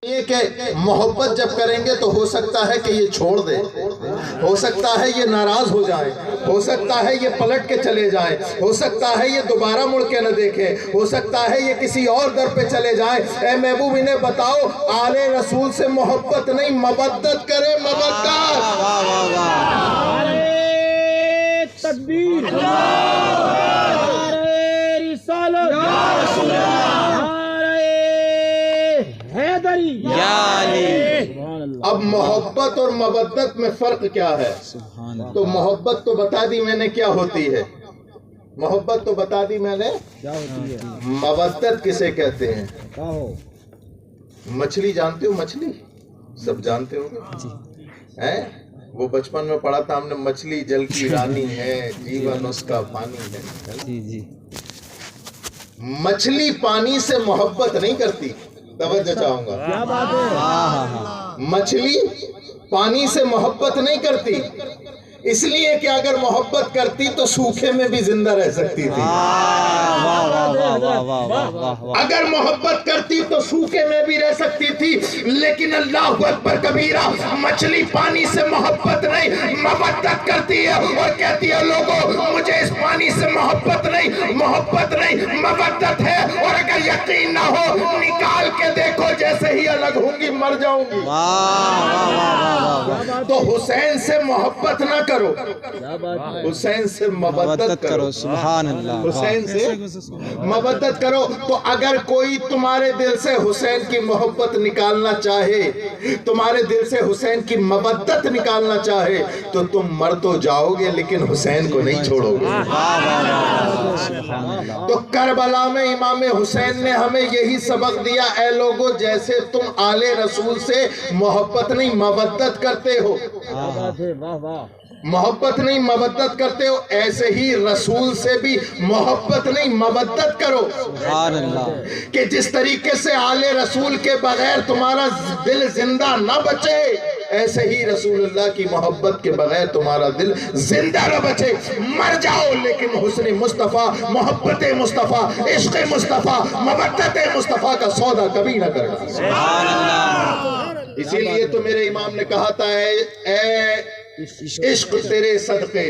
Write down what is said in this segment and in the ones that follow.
یہ کہ محبت جب کریں گے تو ہو سکتا ہے کہ یہ چھوڑ دے، ہو سکتا ہے یہ ناراض ہو جائے، ہو سکتا ہے یہ پلٹ کے چلے جائیں، ہو سکتا ہے یہ دوبارہ مڑ کے نہ دیکھے، ہو سکتا ہے یہ کسی اور در پہ چلے جائیں۔ اے محبوب انہیں بتاؤ، آل رسول سے محبت نہیں مودت کرے، مودت۔ تکبیر، نعرہ رسالت، اب محبت اور مودت میں فرق کیا ہے؟ تو محبت تو بتا دی میں نے کیا ہوتی ہے، محبت تو بتا دی میں نے، مودت کسے کہتے ہیں؟ مچھلی جانتے ہو؟ مچھلی سب جانتے ہو گے، وہ بچپن میں پڑھا تھا ہم نے، مچھلی جل کی رانی ہے، جیون اس کا پانی ہے۔ مچھلی پانی سے محبت نہیں کرتی، توجہ چاہوں گا، مچھلی پانی سے محبت نہیں کرتی، اس لیے کہ اگر محبت کرتی تو سوکھے میں بھی زندہ رہ سکتی تھی، اگر محبت کرتی تو سوکھے میں بھی رہ سکتی تھی، لیکن اللہ اکبر کبیرہ، مچھلی پانی سے محبت نہیں مودت کرتی ہے اور کہتی ہے لوگوں مجھے اس پانی سے محبت نہیں، محبت نہیں مودت ہے، اور اگر یقین نہ ہو نکال کے دیکھو، جیسے ہی الگ ہوں گی مر جاؤں گی۔ تو حسین سے محبت نہ کرو، حسین سے مودت کرو، سبحان اللہ، حسین سے مودت کرو۔ تو اگر کوئی تمہارے دل سے حسین کی محبت نکالنا چاہے، تمہارے دل سے حسین کی مودت نکالنا چاہے، تو تم مر تو جاؤ گے لیکن حسین کو نہیں چھوڑو گے۔ تو کربلا میں امام حسین نے ہمیں یہی سبق دیا، اے لوگو جیسے تم آل رسول سے محبت نہیں مودت کرتے ہو، محبت نہیں مودت کرتے ہو، ایسے ہی رسول سے بھی محبت نہیں مودت کرو۔ سبحان اللہ، کہ جس طریقے سے آل رسول کے بغیر تمہارا دل زندہ نہ بچے، ایسے ہی رسول اللہ کی محبت کے بغیر تمہارا دل زندہ نہ بچے۔ مر جاؤ لیکن حسن مصطفیٰ، محبت مصطفیٰ، عشق مصطفیٰ، مودت مصطفیٰ کا سودا کبھی نہ کرنا۔ سبحان اللہ، اسی لیے تو میرے امام نے کہا تھا، اے عشق تیرے صدقے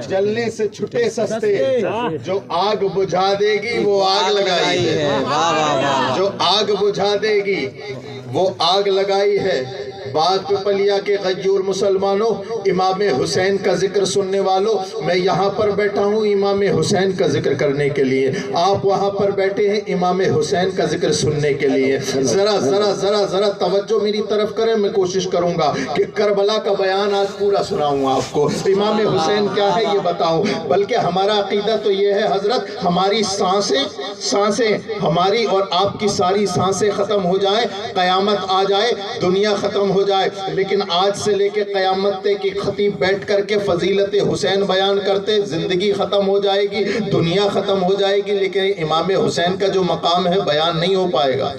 جلنے سے چھٹے سستے، جو آگ بجھا دے گی وہ آگ لگائی ہے، جو آگ بجھا دے گی وہ آگ لگائی ہے۔ بات پہ پلیا کے غیور مسلمانوں، امام حسین کا ذکر سننے والوں، میں یہاں پر بیٹھا ہوں امام حسین کا ذکر کرنے کے لیے، آپ وہاں پر بیٹھے ہیں امام حسین کا ذکر سننے کے لیے۔ ذرا ذرا ذرا ذرا توجہ میری طرف کریں، میں کوشش کروں گا کہ کربلا کا بیان آج پورا سناؤں آپ کو، امام حسین کیا ہے یہ بتاؤں۔ بلکہ ہمارا عقیدہ تو یہ ہے حضرت، ہماری سانسیں ہماری اور آپ کی ساری سانسیں ختم ہو جائیں، قیامت آ جائے، دنیا ختم ہو جائے، لیکن آج سے لے کے قیامت تک کی خطیب بیٹھ کر کے فضیلت حسین بیان کرتے، زندگی ختم ہو جائے گی، دنیا ختم ہو جائے گی، لیکن امام حسین کا جو مقام ہے بیان نہیں ہو پائے گا۔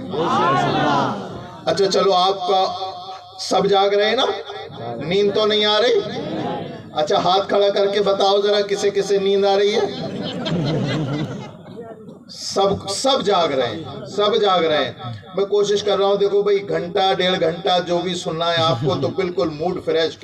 اچھا چلو، آپ کا سب جاگ رہے ہیں نا، نیند تو نہیں آ رہی؟ اچھا ہاتھ کھڑا کر کے بتاؤ ذرا کسے کسے نیند آ رہی ہے؟ سب جاگ رہے ہیں، سب جاگ رہے ہیں۔ میں کوشش کر رہا ہوں، دیکھو بھئی گھنٹہ ڈیڑھ گھنٹہ جو بھی سننا ہے آپ کو تو بالکل موڈ فریش۔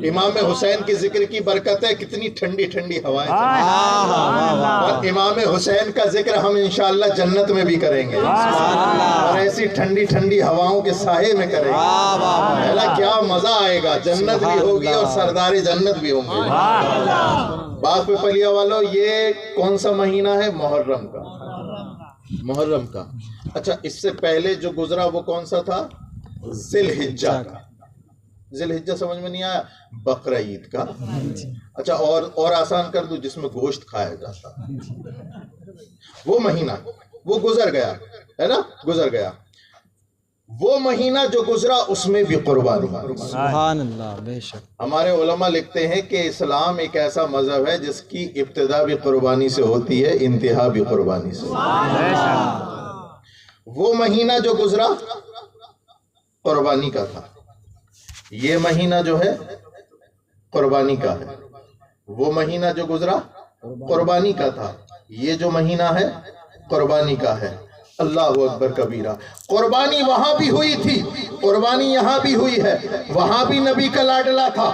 امام حسین کی ذکر کی برکت ہے، کتنی ٹھنڈی ٹھنڈی ہوائیں، اور امام حسین کا ذکر ہم انشاءاللہ جنت میں بھی کریں گے، اور ایسی ٹھنڈی ٹھنڈی ہواؤں کے سائے میں کریں گے، کیا مزہ آئے گا، جنت بھی ہوگی اور سردار جنت بھی ہوں گے۔ بات پہ پلیا والوں، یہ کون سا مہینہ ہے؟ محرم کا، محرم کا۔ اچھا اس سے پہلے جو گزرا وہ کون سا تھا؟ ذی الحجہ کا۔ ذی الحجہ سمجھ میں نہیں آیا؟ بقرہ عید کا۔ اچھا اور آسان کر دوں، جس میں گوشت کھایا جاتا، وہ مہینہ وہ گزر گیا ہے نا، گزر گیا۔ وہ مہینہ جو گزرا اس میں بھی قربانی۔ سبحان اللہ، بے شک۔ ہمارے علماء لکھتے ہیں کہ اسلام ایک ایسا مذہب ہے جس کی ابتدا بھی قربانی سے ہوتی ہے، انتہا بھی قربانی سے۔ وہ مہینہ جو گزرا قربانی کا تھا، یہ مہینہ جو ہے قربانی کا ہے۔ وہ مہینہ جو گزرا قربانی کا تھا، یہ جو مہینہ ہے قربانی کا ہے۔ اللہ اکبر کبیرہ. قربانی وہاں بھی ہوئی تھی، قربانی یہاں بھی ہوئی ہے. وہاں بھی نبی کا لاڈلا تھا،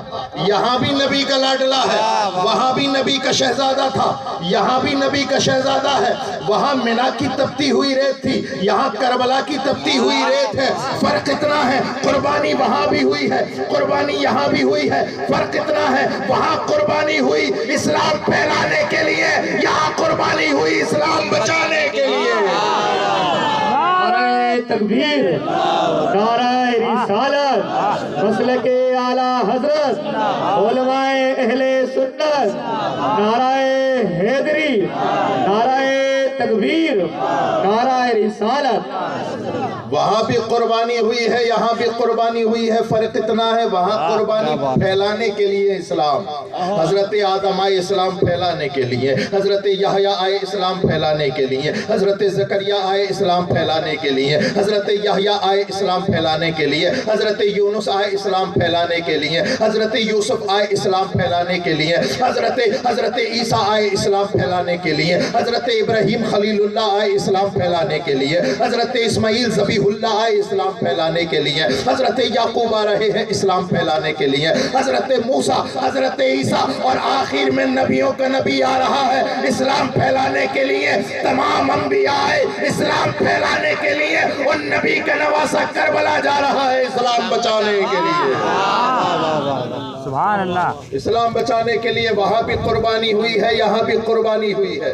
یہاں بھی نبی کا لاڈلا ہے. وہاں بھی نبی کا شہزادہ تھا، یہاں بھی نبی کا شہزادہ ہے. وہاں منا کی تپتی ہوئی ریت تھی، یہاں کربلا کی تپتی ہوئی ریت ہے. فرق اتنا ہے، قربانی وہاں بھی ہوئی ہے، قربانی یہاں بھی ہوئی ہے. فرق اتنا ہے، وہاں قربانی ہوئی اسلام پھیلانے کے لیے، یہاں قربانی ہوئی اسلام بچانے کے لیے. نعرہ تکبیر، نعرہ رسالت، مسلک اعلیٰ حضرت، علماء اہل سنت، نعرہ حیدری، نعرہ تکبیر، نعرہ رسالت. وہاں بھی قربانی ہوئی ہے، یہاں بھی قربانی ہوئی ہے. فرق اتنا ہے، وہاں قربانی پھیلانے کے لیے اسلام. حضرت آدم آئے اسلام پھیلانے کے لیے، حضرت یحییٰ آئے اسلام پھیلانے کے لیے، حضرت زکریا آئے اسلام پھیلانے کے لیے، حضرت یحییٰ آئے اسلام پھیلانے کے لیے، حضرت یونس آئے اسلام پھیلانے کے لیے، حضرت یوسف آئے اسلام پھیلانے کے لیے، حضرت عیسیٰ آئے اسلام پھیلانے کے لیے، حضرت ابراہیم خلیل اللہ آئے اسلام پھیلانے کے لیے، حضرت اسماعیل ذبیح اللہ آئے اسلام پھیلانے کے لیے، حضرت یعقوب آ رہے ہیں اسلام پھیلانے کے لیے، حضرت موسیٰ، حضرت عیسیٰ، اور آخر میں نبیوں کا نبی آ رہا ہے اسلام پھیلانے کے لیے. تمام انبیاء آئے اسلام پھیلانے کے لیے، اور نبی کا نواسہ کربلا جا رہا ہے اسلام بچانے کے لیے. سبحان اللہ. اسلام بچانے کے لیے وہاں بھی قربانی ہوئی ہے، یہاں بھی قربانی ہوئی ہے.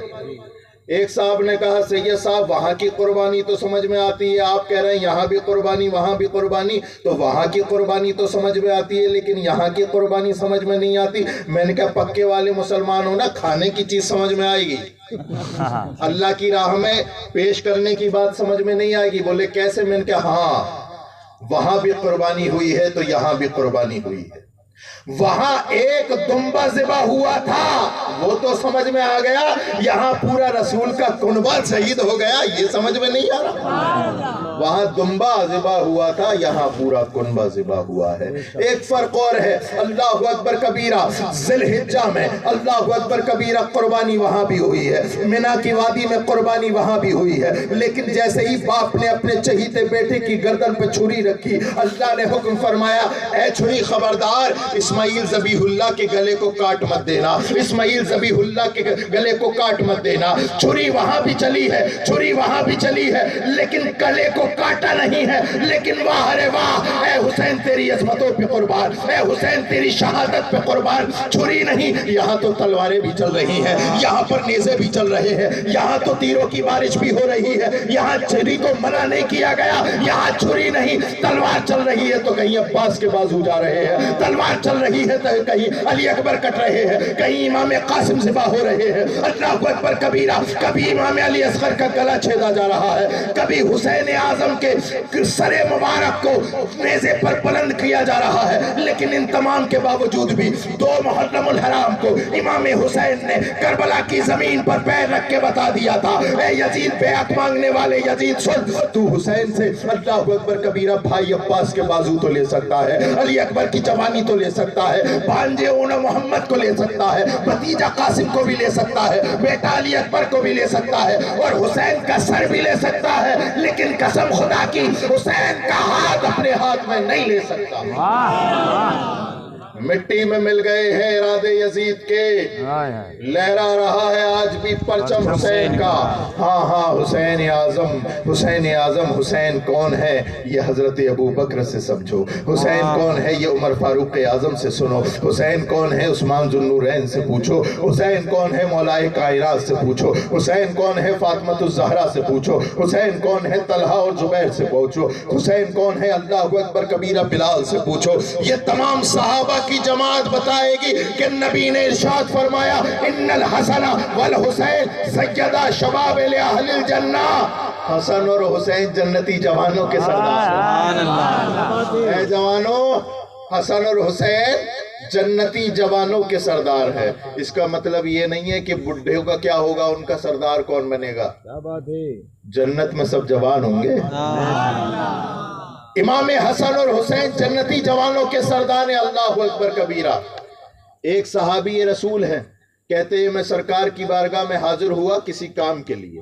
ایک صاحب نے کہا سید صاحب وہاں کی قربانی تو سمجھ میں آتی ہے، آپ کہہ رہے ہیں یہاں بھی قربانی وہاں بھی قربانی، تو وہاں کی قربانی تو سمجھ میں آتی ہے لیکن یہاں کی قربانی سمجھ میں نہیں آتی. میں نے کہا پکے والے مسلمان ہو نا، کھانے کی چیز سمجھ میں آئے گی، اللہ کی راہ میں پیش کرنے کی بات سمجھ میں نہیں آئے گی. بولے کیسے؟ میں نے کہا ہاں وہاں بھی قربانی ہوئی ہے تو یہاں بھی قربانی ہوئی ہے. وہاں ایک دمبا ذبح ہوا تھا وہ تو سمجھ میں آ گیا، یہاں پورا رسول کا کنبہ شہید ہو گیا یہ سمجھ میں نہیں آ رہا. وہاں دمبا ذبح ہوا تھا، یہاں پورا کنبہ ذبح ہوا ہے. ایک فرق اور ہے، اللہ اکبر کبیرہ ذی الحجہ میں اللہ اکبر کبیرہ قربانی وہاں بھی ہوئی ہے، منا کی وادی میں قربانی وہاں بھی ہوئی ہے. لیکن جیسے ہی باپ نے اپنے چہیتے بیٹے کی گردن پہ چھری رکھی، اللہ نے حکم فرمایا اے چھری خبردار، اسماعیل ذبیح اللہ کے گلے کو کاٹ مت دینا، اسماعیل ذبیح اللہ کے گلے کو کاٹ مت دینا. چھری وہاں بھی چلی ہے، چھری وہاں بھی چلی ہے، لیکن گلے کو کاٹا نہیں ہے. لیکن واہ رے واہ، اے حسین تیری عظمتوں پہ قربان، اے حسین تیری شہادت پہ قربان. چھری نہیں، یہاں تو تلواریں بھی چل رہی ہیں، یہاں پر نیزے بھی چل رہے ہیں، یہاں تو تیروں کی بارش بھی ہو رہی ہے. یہاں چھری کو منع نہیں کیا گیا، یہاں چھری نہیں تلوار چل رہی ہے. تو کہیں عباس کے بازو جا رہے ہیں، تلوار چل رہی ہے، تو کہیں علی اکبر کٹ رہے ہیں، کہیں امام قاسم ذبح ہو رہے ہیں. اللہ اکبر کبیرہ. کبھی امام علی اصغر کا گلا چھیدا جا رہا ہے، کبھی حسین اعظم کے سر مبارک کو نیزے پر بلند کیا جا رہا ہے. لیکن ان تمام کے باوجود بھی 2 محرم الحرام کو امام حسین نے کربلا کی زمین پر پیر رکھ کے بتا دیا تھا اے یزید بیعت مانگنے والے یزید سن، تو حسین سے اللہ اکبر کبیرہ بھائی عباس کے بازو تو لے سکتا ہے، علی اکبر کی جوانی تو لے سکتا ہے، بھانجے اون محمد کو لے سکتا ہے، بھتیجا قاسم کو بھی لے سکتا ہے، بیٹا علی اکبر کو بھی لے سکتا ہے، اور حسین کا سر بھی لے سکتا ہے. لیکن قسم خدا کی حسین کا ہاتھ اپنے ہاتھ میں نہیں لے سکتا. مٹی میں مل گئے ہیں ارادے یزید کے، لہرا رہا ہے آج بھی پرچم حسین کا. ہاں ہاں حسین اعظم، حسین اعظم. حسین کون ہے یہ حضرت ابو بکر سے سمجھو، حسین کون ہے یہ عمر فاروق اعظم سے سنو، حسین کون ہے عثمان ذو النورین سے پوچھو، حسین کون ہے مولائے کائنات سے پوچھو، حسین کون ہے فاطمۃ الزہرا سے پوچھو، حسین کون ہے طلحہ اور زبیر سے پوچھو، حسین کون ہے اللہ اکبر کبیرہ بلال سے پوچھو. یہ تمام صحابہ کی جماعت بتائے گی کہ نبی نے ارشاد فرمایا ان الحسن والحسین سیدہ شباب اہل الجنہ. حسن اور حسین جنتی جوانوں کے سردار ہیں. اے جوانوں، حسن اور حسین جنتی جوانوں کے سردار ہے. اس کا مطلب یہ نہیں ہے کہ بڈھے کا کیا ہوگا، ان کا سردار کون بنے گا. جنت میں سب جوان ہوں گے. امام حسن اور حسین جنتی جوانوں کے سردار ہیں. اللہ اکبر کبیرہ. ایک صحابی رسول ہے، کہتے ہیں میں سرکار کی بارگاہ میں حاضر ہوا کسی کام کے لیے.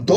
2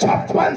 56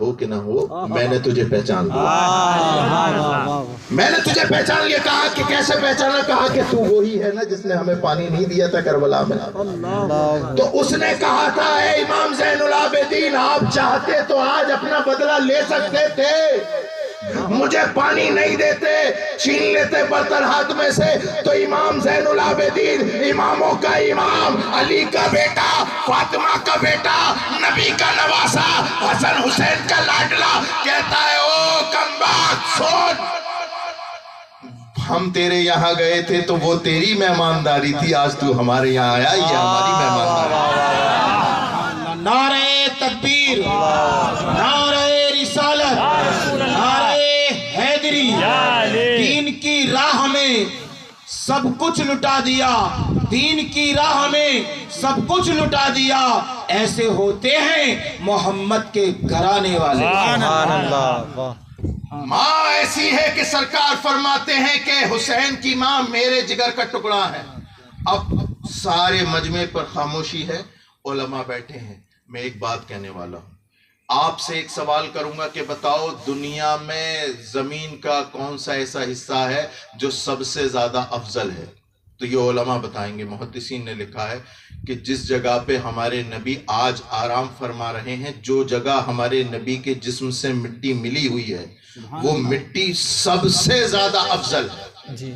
ہو کہ نہ ہو میں نے تجھے پہچان لیا، میں نے تجھے پہچان لیا۔ کہا کہ کیسے پہچانا؟ کہا کہ تو وہی ہے نا جس نے ہمیں پانی نہیں دیا تھا کربلا میں۔ تو اس نے کہا تھا اے امام زین العابدین آپ چاہتے تو آج اپنا بدلہ لے سکتے تھے، مجھے پانی نہیں دیتے، چھین لیتے برتن ہاتھ میں سے۔ تو امام زین العابدین اماموں کا امام، علی کا بیٹا، فاطمہ کا بیٹا، نبی کا نواسا، حسن حسین کا لاڈلا، کہتا ہے او کم بخت سن، ہم تیرے یہاں گئے تھے تو وہ تیری مہمانداری تھی، آج تو ہمارے یہاں آیا یہ ہماری مہمانداری۔ نعرہ تکبیر، نعرہ رسالت، نعرہ حیدری، دین کی راہ میں سب کچھ لٹا دیا، دین کی راہ میں سب کچھ لٹا دیا، ایسے ہوتے ہیں محمد کے گھرانے والے۔ سبحان اللہ۔ ماں ایسی ہے کہ سرکار فرماتے ہیں کہ حسین کی ماں میرے جگر کا ٹکڑا ہے۔ اب سارے مجمع پر خاموشی ہے، علماء بیٹھے ہیں، میں ایک بات کہنے والا ہوں، آپ سے ایک سوال کروں گا کہ بتاؤ دنیا میں زمین کا کون سا ایسا حصہ ہے جو سب سے زیادہ افضل ہے؟ تو یہ علماء بتائیں گے۔ محدثین نے لکھا ہے کہ جس جگہ پہ ہمارے نبی آج آرام فرما رہے ہیں، جو جگہ ہمارے نبی کے جسم سے مٹی ملی ہوئی ہے وہ مٹی سب سے زیادہ افضل ہے۔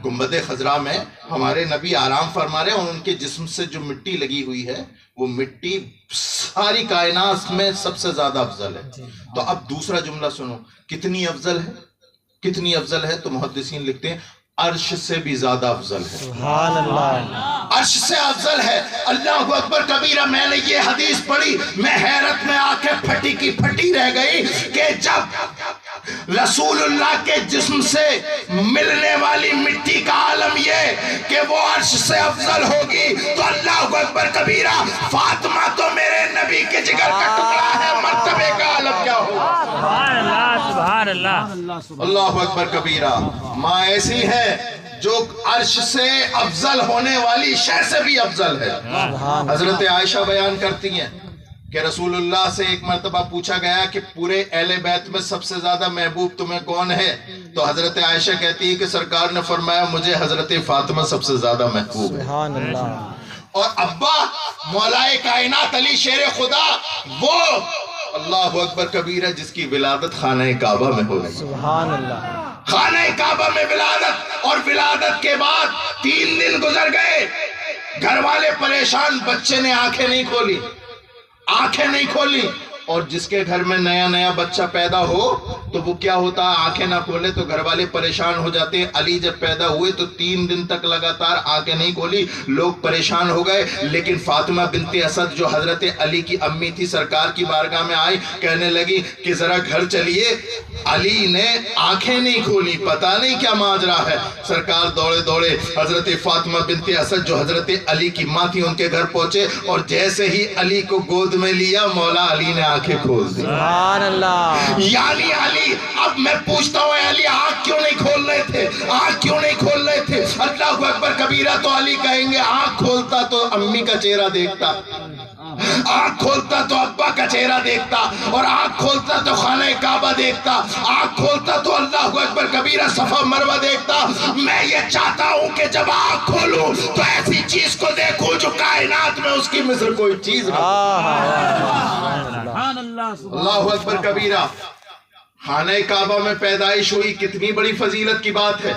گنبد خضرا میں ہمارے نبی آرام فرما رہے ہیں اور ان کے جسم سے جو مٹی لگی ہوئی ہے وہ مٹی ساری کائنات میں سب سے زیادہ افضل ہے۔ تو اب دوسرا جملہ سنو، کتنی افضل ہے؟ کتنی افضل ہے؟ تو محدثین لکھتے ہیں عرش سے بھی زیادہ افضل ہے۔ سبحان اللہ۔ عرش سے افضل ہے۔ اللہ اکبر کبیرہ۔ میں نے یہ حدیث پڑھی، میں حیرت میں آنکھیں پھٹی کی پھٹی رہ گئی کہ جب رسول اللہ کے جسم سے ملنے والی مٹی کا عالم یہ کہ وہ عرش سے افضل ہوگی، تو اللہ اکبر کبیرہ فاطمہ تو میرے نبی کے جگر کا ٹکڑا ہے، مرتبے کا عالم کیا ہوگا؟ سبحان اللہ، سبحان اللہ۔ اللہ اکبر کبیرہ۔ ماں ایسی ہے جو عرش سے افضل ہونے والی شے سے بھی افضل ہے۔ حضرت عائشہ بیان کرتی ہیں کہ رسول اللہ سے ایک مرتبہ پوچھا گیا کہ پورے اہل بیت میں سب سے زیادہ محبوب تمہیں کون ہے؟ تو حضرت عائشہ کہتی ہے کہ سرکار نے فرمایا مجھے حضرت فاطمہ سب سے زیادہ محبوب ہے۔ سبحان اللہ۔ اور ابا مولا کائنات علی شیر خدا، وہ اللہ اکبر کبیرہ جس کی ولادت خانہ کعبہ میں ہو گئی۔ سبحان اللہ۔ خانہ کعبہ میں ولادت، اور ولادت کے بعد 3 دن گزر گئے، گھر والے پریشان، بچے نے آنکھیں نہیں کھولی، آنکھیں نہیں کھولی۔ اور جس کے گھر میں نیا نیا بچہ پیدا ہو تو وہ کیا ہوتا ہے؟ آنکھیں نہ کھولے تو گھر والے پریشان ہو جاتے ہیں۔ علی جب پیدا ہوئے تو 3 دن تک لگاتار آنکھیں نہیں کھولی، لوگ پریشان ہو گئے۔ لیکن فاطمہ بنت اسد جو حضرت علی کی امی تھی، سرکار کی بارگاہ میں آئی، کہنے لگی کہ ذرا گھر چلیے۔ علی نے آنکھیں نہیں کھولی، پتہ نہیں کیا ماجرا ہے۔ سرکار دوڑے دوڑے حضرت فاطمہ بنت اسد جو حضرت علی کی ماں تھی ان کے گھر پہنچے، اور جیسے ہی علی کو گود میں لیا مولا علی نے آنکھیں کھول دی۔ سبحان اللہ۔ یعنی علی، اب میں پوچھتا ہوں علی آنکھ کیوں نہیں کھول رہے تھے؟ آنکھ کیوں نہیں کھول رہے تھے؟ اللہ اکبر کبیرہ۔ تو علی کہیں گے آنکھ کھولتا تو امی کا چہرہ دیکھتا، آنکھ کھولتا تو ابا کا چہرہ دیکھتا، اور آنکھ کھولتا تو خانہ کعبہ دیکھتا، آنکھ کھولتا تو اللہ اکبر کبیرہ صفا مروہ دیکھتا۔ میں یہ چاہتا ہوں کہ جب آنکھ کھولوں تو ایسی چیز کو دیکھوں جو کائنات میں اس کی مثل کوئی چیز نہ ہو۔ اللہ اکبر کبیرہ۔ خانہ کعبہ میں پیدائش ہوئی، کتنی بڑی فضیلت کی بات ہے،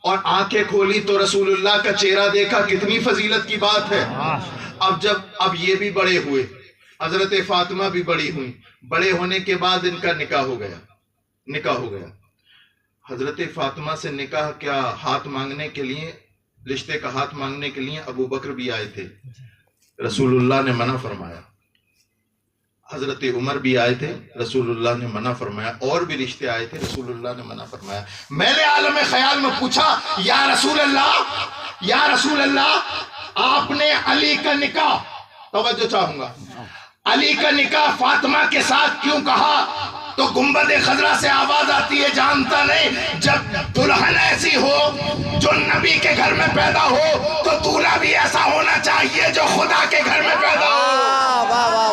اور آنکھیں کھولی تو رسول اللہ کا چہرہ دیکھا، کتنی فضیلت کی بات ہے۔ اب یہ بھی بڑے ہوئے، حضرت فاطمہ بھی بڑی ہوئی، بڑے ہونے کے بعد ان کا نکاح ہو گیا۔ حضرت فاطمہ سے نکاح کیا ہاتھ مانگنے کے لیے، رشتے کا ہاتھ مانگنے کے لیے ابو بکر بھی آئے تھے، رسول اللہ نے منع فرمایا۔ حضرت عمر بھی آئے تھے، رسول اللہ نے منع فرمایا، اور بھی رشتے آئے تھے، رسول اللہ نے منع فرمایا۔ میں نے عالم خیال میں پوچھا یا رسول اللہ آپ نے علی کا نکاح، توجہ چاہوں گا، علی کا نکاح فاطمہ کے ساتھ کیوں کہا؟ تو گنبد خضرا سے آواز آتی ہے، جانتا نہیں، جب دلہن ایسی ہو جو نبی کے گھر میں پیدا ہو تو دولہا بھی ایسا ہونا چاہیے جو خدا کے گھر میں پیدا ہو۔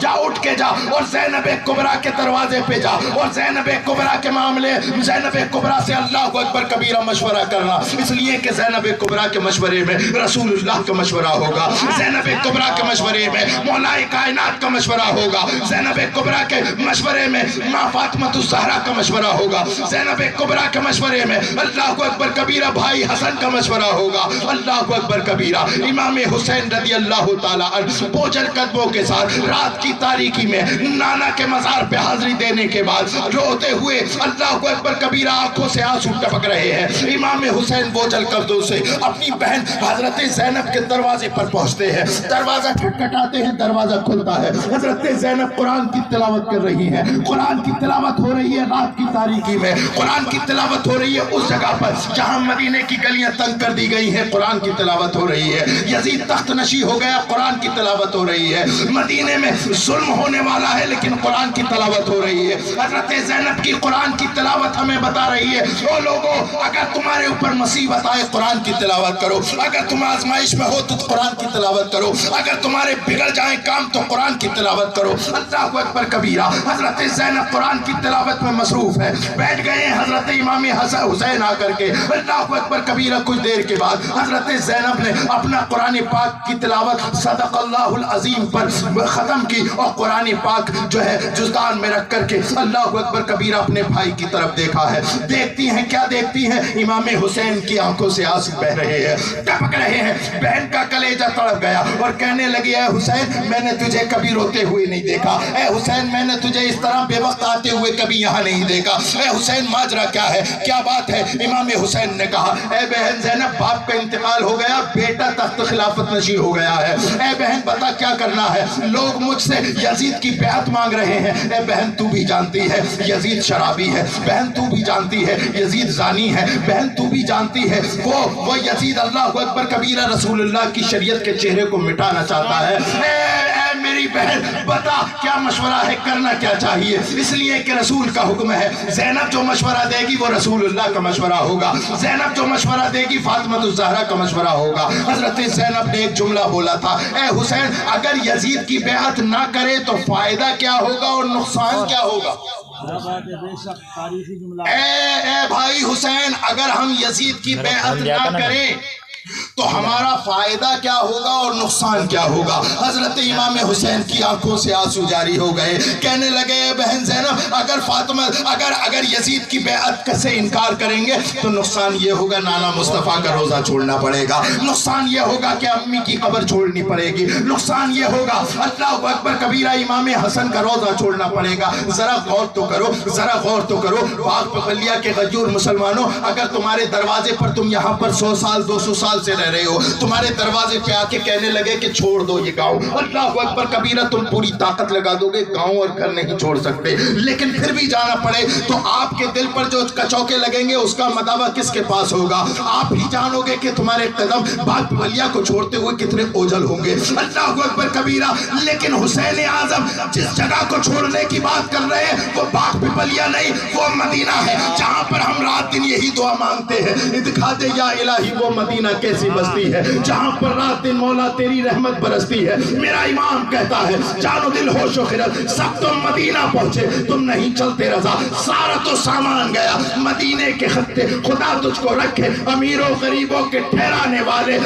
جا اٹھ کے جا اور زینب کبریٰ کے دروازے پہ جا اور زینب کبریٰ کے معاملے زینب کبریٰ سے اللہ اکبر کبیرہ مشورہ کرنا, اس لیے کہ زینب کبریٰ کے مشورے میں رسول اللہ کا مشورہ ہوگا, زینب کبریٰ کے مشورے میں مولا کائنات کا مشورہ ہوگا, زینب کبریٰ کے مشورے میں ماں فاطمہ الزہرا کا مشورہ ہوگا, زینب کبریٰ کے مشورے میں اللہ اکبر کبیرہ بھائی حسن کا مشورہ ہوگا, اللہ اکبر کبیرہ امام حسین رضی اللہ تعالیٰ عنہ بوجھل قدموں کے ساتھ رات کی تاریکی میں نانا کے مزار پہ حاضری دینے کے بعد روتے ہوئے اللہ اکبر کبیرہ آنکھوں سے آنسو ٹپک رہے ہیں. امام حسین بوجھل قدموں سے اپنی بہن حضرت زینب کے دروازے پر پہنچتے ہیں, دروازہ کھٹکھٹاتے ہیں, دروازہ کھلتا ہے, حضرت زینب قرآن کی تلاوت کر رہی ہیں, قرآن کی تلاوت ہو رہی ہے رات کی تاریکی میں, قرآن کی تلاوت ہو رہی ہے اس جگہ پر جہاں مدینے کی گلیاں تنگ کر دی گئی ہیں, قرآن کی تلاوت ہو رہی ہے, یزید تخت نشی ہو گیا, قرآن کی تلاوت ہو رہی ہے, مدینے میں ظلم ہونے والا ہے لیکن قرآن کی تلاوت ہو رہی ہے. حضرت زینب کی قرآن کی تلاوت ہمیں بتا رہی ہے, او لوگوں اگر تمہارے اوپر مصیبت آئے قرآن کی تلاوت کرو, اگر تم آزمائش میں ہو تو قرآن کی تلاوت کرو, اگر تمہارے بگڑ جائیں کام تو قرآن کی تلاوت کرو. اللہ اکبر کبیرہ حضرت زینب قرآن کی تلاوت میں مصروف ہے, بیٹھ گئے ہیں حضرت امام حسین آ کر کے. اللہ اکبر کبیرہ کچھ دیر کے بعد حضرت زینب نے اپنا قرآن پاک کی تلاوت صدق اللہ العظیم پر ختم کی اور قرآن پاک جو ہے جزدان میں رکھ کر کے اللہ اکبر کبیرہ اپنے بھائی کی طرف دیکھا ہے. دیکھتی ہیں کیا دیکھتی ہیں, امام حسین کی آنکھوں سے آنسو بہ رہے ہیں, ٹپک رہے ہیں. بہن کا کلیجہ تڑپ گیا اور کہنے لگی اے حسین میں نے تجھے کبھی روتے ہوئے نہیں دیکھا, اے حسین میں نے تجھے اس طرح بے وقت آتے ہوئے کبھی یہاں نہیں دیکھا, اے حسین ماجرا کیا ہے, کیا بات ہے. امام حسین نے کہا اے بہن زینب باپ کا انتقال ہو گیا, بیٹا تخت خلافت نشی ہو گیا ہے, اے بہن بتا کیا کرنا ہے, لوگ مجھ سے یزید کی بیعت مانگ رہے ہیں. اے بہن تو بھی جانتی ہے یزید شرابی ہے, بہن تو بھی جانتی ہے یزید زانی ہے, بہن تو بھی جانتی ہے وہ یزید اللہ اکبر کبیرہ رسول اللہ کی شریعت کے چہرے کو مٹانا چاہتا ہے. اے میری بہن بتا کیا مشورہ ہے, کرنا کیا چاہیے, اس لیے کہ رسول کا حکم ہے زینب جو مشورہ دے گی وہ رسول اللہ کا مشورہ ہوگا, زینب جو مشورہ دے گی فاطمہ الزہرا کا مشورہ ہوگا. حضرت زینب نے ایک جملہ بولا تھا, اے حسین اگر یزید کی بیعت نہ کرے تو فائدہ کیا ہوگا اور نقصان کیا ہوگا. اے بھائی حسین اگر ہم یزید کی بیعت نہ کریں تو ہمارا فائدہ کیا ہوگا اور نقصان کیا ہوگا. حضرت امام حسین کی آنکھوں سے آنسو جاری ہو گئے, کہنے لگے اے بہن زینب اگر فاطمہ اگر یزید کی بیعت سے انکار کریں گے تو نقصان یہ ہوگا نانا مصطفیٰ کا روزہ چھوڑنا پڑے گا, نقصان یہ ہوگا کہ امی کی قبر چھوڑنی پڑے گی, نقصان یہ ہوگا اللہ اکبر کبیرہ امام حسن کا روزہ چھوڑنا پڑے گا. ذرا غور تو کرو, ذرا غور تو کرو پاک پغلیہ کے غیور مسلمانوں, اگر تمہارے دروازے پر تم یہاں پر 100 سال 200 سال سے رہ رہے ہو, تمہارے دروازے پہ آ کے کہنے لگے کہ چھوڑ دو یہ گاؤں, اللہ اکبر کبیرہ تم پوری طاقت لگا دو گے, گاؤں اور گھر نہیں چھوڑ سکتے, لیکن پھر بھی جانا پڑے تو آپ کے دل پر جو کچوکے لگیں گے اس کا مداوع کس کے پاس ہوگا. آپ ہی جانو گے کہ تمہارے قدم پاک پغلیہ کو چھوڑتے ہوئے کتنے اوجھل ہوں گے. اللہ اکبر کبیرہ. لیکن حسین اعظم جس جگہ کو چھوڑنے کی بات کر رہے ہیں وہ پاک پغلیہ نہیں, وہ مدینہ ہے جہاں پر ہم رات دن یہی دعا مانگتے ہیں, دکھا دے یا الہی وہ مدینہ کیسی بستی ہے جہاں پر رات دن مولا تیری رحمت برستی ہے. میرا امام کہتا ہے جانو دل ہوش و خرد سب تم مدینہ پہنچے, تم نہیں چلتے رضا, سارا تو سامان گیا. مدینے کے خطے خدا تجھ کو رکھے, امیروں غریبوں کے ٹھہرانے والے.